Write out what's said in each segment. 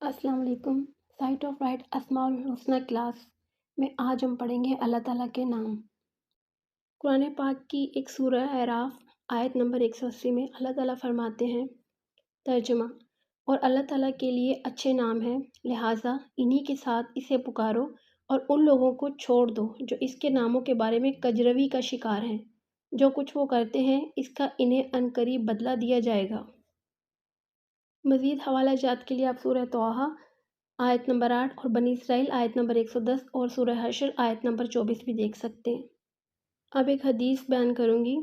السلام علیکم۔ Site of right اسماء الحسنی کلاس میں آج ہم پڑھیں گے اللہ تعالیٰ کے نام۔ قرآن پاک کی ایک سورہ اعراف آیت نمبر 180 میں اللہ تعالیٰ فرماتے ہیں، ترجمہ: اور اللہ تعالیٰ کے لیے اچھے نام ہیں، لہٰذا انہی کے ساتھ اسے پکارو اور ان لوگوں کو چھوڑ دو جو اس کے ناموں کے بارے میں کجروی کا شکار ہیں۔ جو کچھ وہ کرتے ہیں اس کا انہیں عنقریب بدلہ دیا جائے گا۔ مزید حوالہ جات کے لیے آپ سورہ طٰہٰ آیت نمبر 8 اور بنی اسرائیل آیت نمبر 110 اور سورہ حشر آیت نمبر 24 بھی دیکھ سکتے ہیں۔ اب ایک حدیث بیان کروں گی۔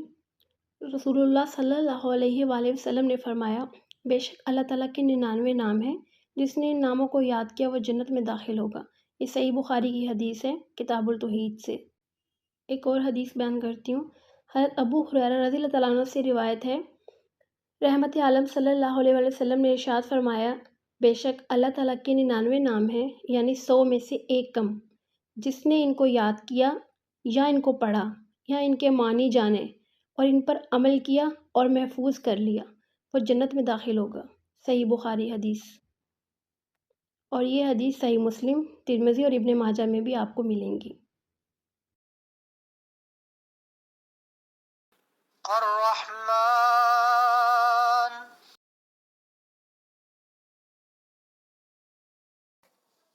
رسول اللہ صلی اللہ علیہ وآلہ وسلم نے فرمایا، بے شک اللہ تعالیٰ کے 99 نام ہیں، جس نے ان ناموں کو یاد کیا وہ جنت میں داخل ہوگا۔ یہ صحیح بخاری کی حدیث ہے، کتاب التوحید سے۔ ایک اور حدیث بیان کرتی ہوں۔ حضرت ابو ہریرہ رضی اللہ تعالیٰ عنہ سے روایت ہے، رحمت عالم صلی اللہ علیہ وآلہ وسلم نے ارشاد فرمایا، بے شک اللہ تعالیٰ کے 99 نام ہیں، یعنی 100 میں سے ایک کم، جس نے ان کو یاد کیا یا ان کو پڑھا یا ان کے معنی جانے اور ان پر عمل کیا اور محفوظ کر لیا، وہ جنت میں داخل ہوگا۔ صحیح بخاری حدیث، اور یہ حدیث صحیح مسلم، ترمذی اور ابن ماجہ میں بھی آپ کو ملیں گی۔ الرحمن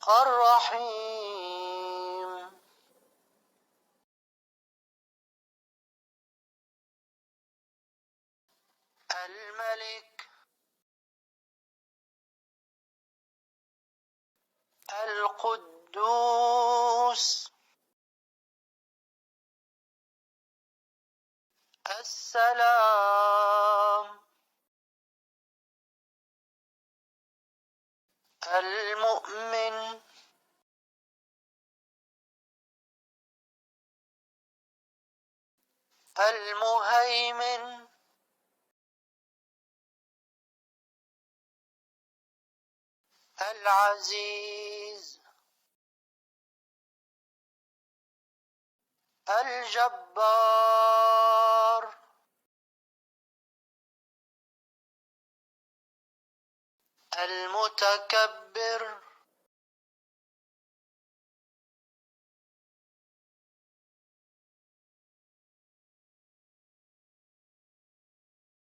الرحیم الملک القدوس السلام المؤمن المہیمن العزیز الجبار المتکبر